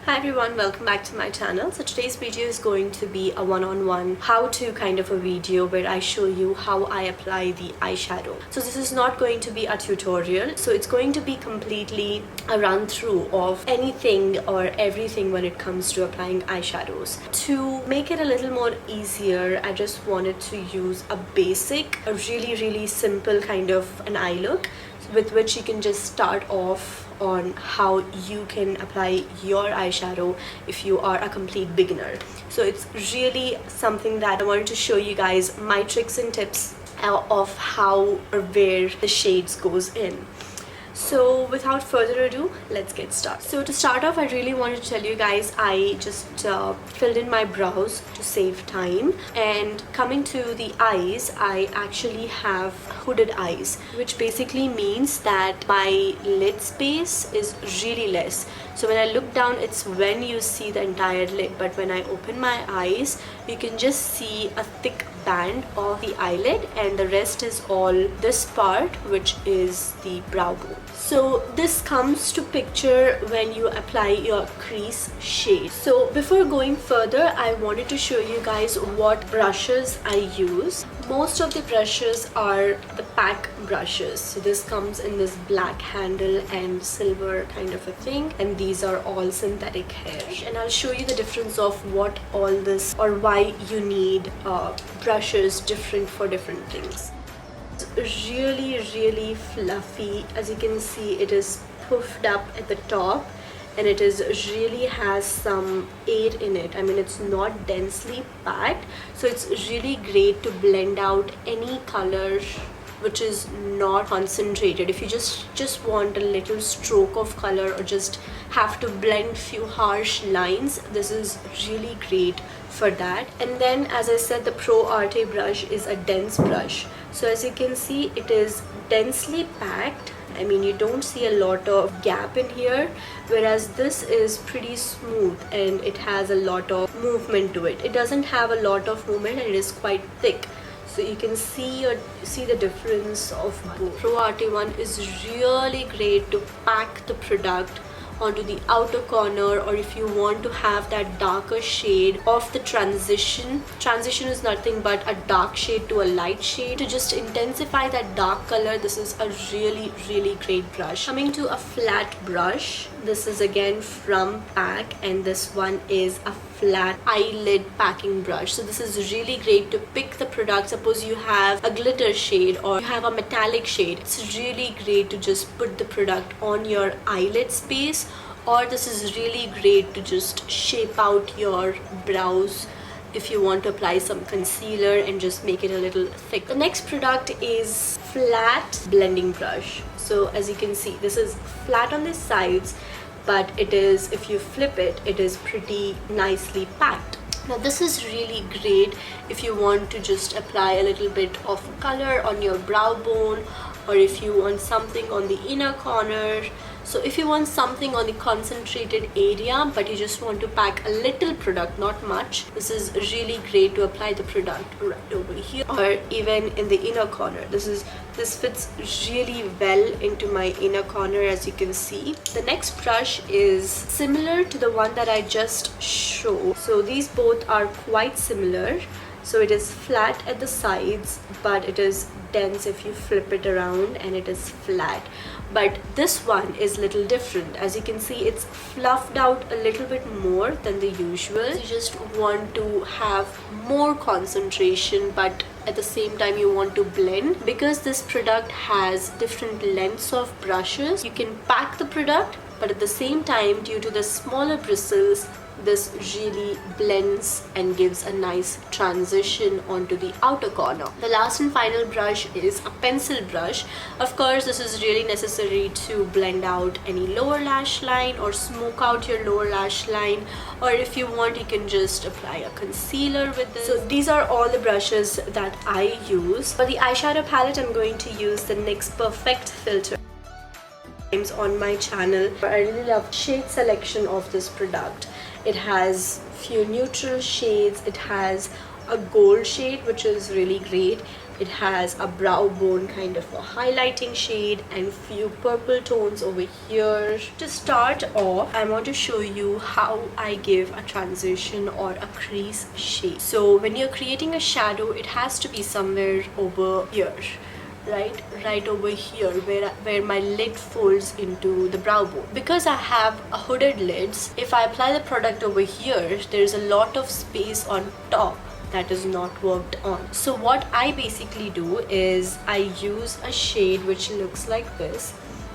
Hi everyone, welcome back to my channel. So today's video is going to be a one-on-one how-to kind of a video where I show you how I apply the eyeshadow. So this is not going to be a tutorial, so it's going to be completely a run-through of anything or everything when it comes to applying eyeshadows. To make it a little more easier, I just wanted to use a basic, a really simple kind of an eye look with which you can just start off on how you can apply your eyeshadow if you are a complete beginner. So it's really something that I wanted to show you guys my tricks and tips of how or where the shades goes in. So without further ado, let's get started. So to start off, I really wanted to tell you guys I just filled in my brows to save time, and coming to the eyes, I actually have hooded eyes, which basically means that my lid space is really less. So when I look down, it's when you see the entire lid, but when I open my eyes, you can just see a thick band of the eyelid, and the rest is all this part, which is the brow bone. So this comes to picture when you apply your crease shade. So before going further, I wanted to show you guys what brushes I use. Most of the brushes are the pack brushes. So this comes in this black handle and silver kind of a thing, and these are all synthetic hair. And I'll show you the difference of what all this, or why you need brushes different for different things. It's really fluffy. As you can see, it is puffed up at the top, and it is really has some air in it. I mean, it's not densely packed, so it's really great to blend out any color which is not concentrated. If you just want a little stroke of color, or just have to blend few harsh lines, this is really great for that. And then, as I said, the Pro Arte brush is a dense brush. So as you can see, it is densely packed. I mean, you don't see a lot of gap in here, whereas this is pretty smooth and it has a lot of movement to it. It doesn't have a lot of movement, and it is quite thick. So you can see the difference of both. Pro Arte one is really great to pack the product onto the outer corner, or if you want to have that darker shade of the transition is nothing but a dark shade to a light shade. To just intensify that dark color, this is a really great brush. Coming to a flat brush, this is again from Pack, and this one is a flat eyelid packing brush. So this is really great to pick the product. Suppose you have a glitter shade or you have a metallic shade, it's really great to just put the product on your eyelid space. Or this is really great to just shape out your brows if you want to apply some concealer and just make it a little thick. The next product is flat blending brush. So as you can see, this is flat on the sides, but it is, if you flip it, it is pretty nicely packed. Now this is really great if you want to just apply a little bit of color on your brow bone, or if you want something on the inner corner. So if you want something on the concentrated area, but you just want to pack a little product, not much, this is really great to apply the product right over here, or even in the inner corner. This fits really well into my inner corner, as you can see. The next brush is similar to the one that I just showed. So these both are quite similar. So it is flat at the sides, but it is dense if you flip it around, and it is flat. But this one is a little different. As you can see, it's fluffed out a little bit more than the usual. You just want to have more concentration, but at the same time you want to blend. Because this product has different lengths of brushes, you can pack the product, but at the same time, due to the smaller bristles, this really blends and gives a nice transition onto the outer corner. The last and final brush is a pencil brush. Of course, this is really necessary to blend out any lower lash line or smoke out your lower lash line, or if you want, you can just apply a concealer with this. So these are all the brushes that I use. For the eyeshadow palette, I'm going to use the NYX Perfect filter on my channel. I really love shade selection of this product. It has few neutral shades, it has a gold shade which is really great, It has a brow bone kind of a highlighting shade and few purple tones over here. To start off, I want to show you how I give a transition or a crease shade. So when you're creating a shadow, it has to be somewhere over here. Right over here where my lid folds into the brow bone. Because I have a hooded lids, if I apply the product over here, there's a lot of space on top that is not worked on. So what I basically do is I use a shade which looks like this.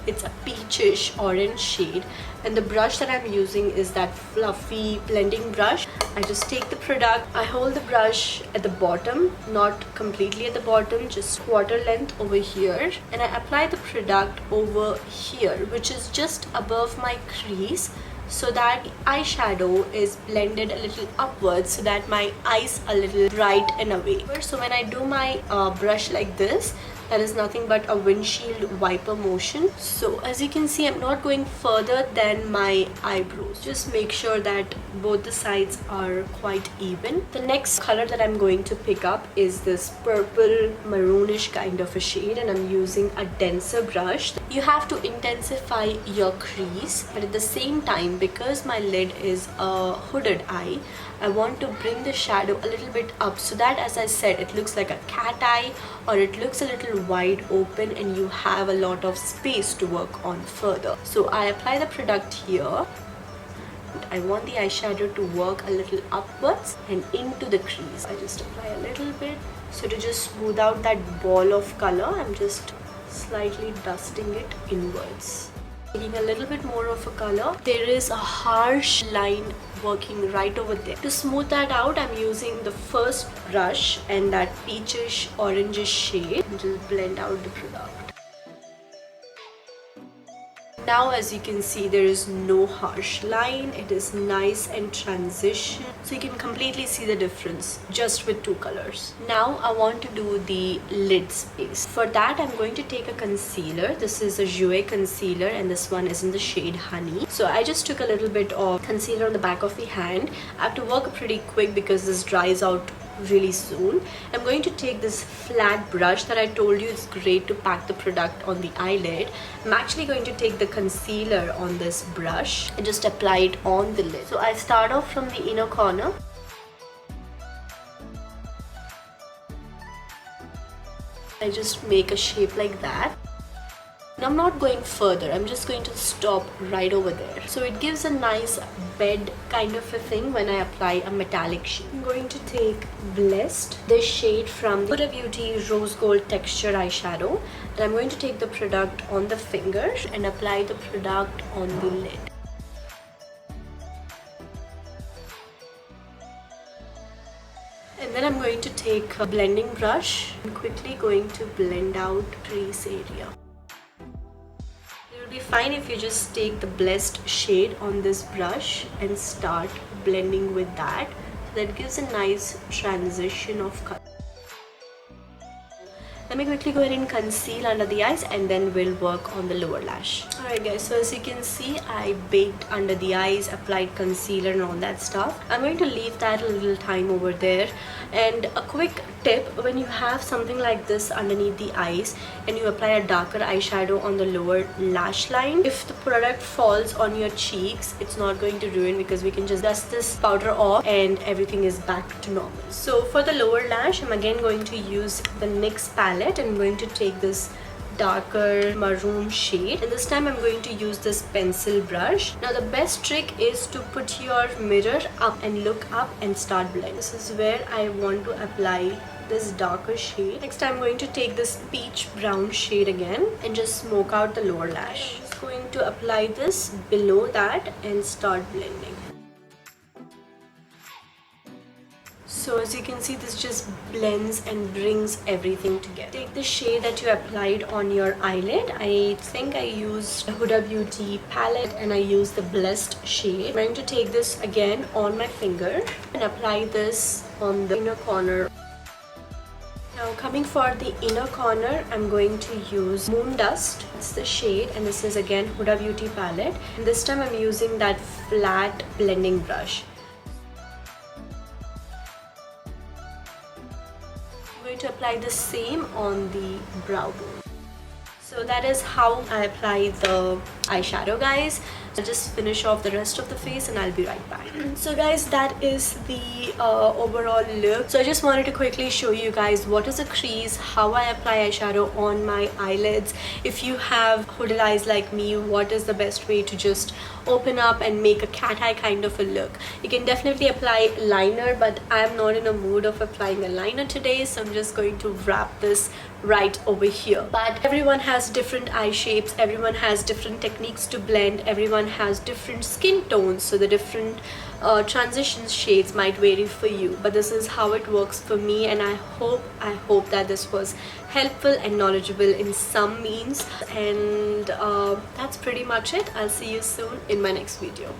It's a peachish orange shade, and the brush that I'm using is that fluffy blending brush. I just take the product, I hold the brush at the bottom, not completely at the bottom, just quarter length over here, and I apply the product over here, which is just above my crease, so that the eyeshadow is blended a little upwards so that my eyes are a little bright in a way. So when I do my brush like this, that is nothing but a windshield wiper motion. So as you can see, I'm not going further than my eyebrows. Just make sure that both the sides are quite even. The next color that I'm going to pick up is this purple maroonish kind of a shade, and I'm using a denser brush. You have to intensify your crease, but at the same time, because my lid is a hooded eye, I want to bring the shadow a little bit up so that, as I said, it looks like a cat eye, or it looks a little wide open and you have a lot of space to work on further. So I apply the product here. I want the eyeshadow to work a little upwards and into the crease. I just apply a little bit. So to just smooth out that ball of color, I'm just slightly dusting it inwards. Taking a little bit more of a color. There is a harsh line working right over there. To smooth that out, I'm using the first brush and that peachish orangish shade and just blend out the product. Now as you can see, there is no harsh line. It is nice and transition, so you can completely see the difference just with two colors. Now I want to do the lid space. For that, I'm going to take a concealer. This is a Jouer concealer and this one is in the shade Honey. So I just took a little bit of concealer on the back of the hand. I have to work pretty quick because this dries out really soon. I'm going to take this flat brush that I told you is great to pack the product on the eyelid. I'm actually going to take the concealer on this brush and just apply it on the lid. So I start off from the inner corner. I just make a shape like that. Now I'm not going further, I'm just going to stop right over there. So it gives a nice bed kind of a thing when I apply a metallic shade. I'm going to take Blessed, this shade from the Huda Beauty Rose Gold Texture Eyeshadow. And I'm going to take the product on the finger and apply the product on the lid. And then I'm going to take a blending brush and quickly going to blend out crease area. It will be fine if you just take the Blessed shade on this brush and start blending with that. That gives a nice transition of color. Let me quickly go ahead and conceal under the eyes and then we'll work on the lower lash. Alright guys, so as you can see, I baked under the eyes, applied concealer and all that stuff. I'm going to leave that a little time over there. And a quick tip, when you have something like this underneath the eyes and you apply a darker eyeshadow on the lower lash line, if the product falls on your cheeks, it's not going to ruin because we can just dust this powder off and everything is back to normal. So for the lower lash, I'm again going to use the NYX palette. I'm going to take this darker maroon shade and this time I'm going to use this pencil brush. Now the best trick is to put your mirror up and look up and start blending. This is where I want to apply this darker shade. Next I'm going to take this peach brown shade again and just smoke out the lower lash. I'm just going to apply this below that and start blending. So as you can see, this just blends and brings everything together. Take the shade that you applied on your eyelid. I think I used a Huda Beauty palette and I used the Blessed shade. I'm going to take this again on my finger and apply this on the inner corner. Now coming for the inner corner, I'm going to use Moon Dust. It's the shade and this is again Huda Beauty palette. And this time I'm using that flat blending brush. going to apply the same on the brow bone. So that is how I apply the eyeshadow, guys. I'll just finish off the rest of the face and I'll be right back. So guys, that is the overall look. So I just wanted to quickly show you guys what is a crease, how I apply eyeshadow on my eyelids. If you have hooded eyes like me, what is the best way to just open up and make a cat eye kind of a look. You can definitely apply liner, but I'm not in a mood of applying a liner today, so I'm just going to wrap this right over here. But everyone has different eye shapes, everyone has different techniques to blend, everyone has different skin tones, so the different transition shades might vary for you, but this is how it works for me, and I hope that this was helpful and knowledgeable in some means. And that's pretty much it. I'll see you soon in my next video.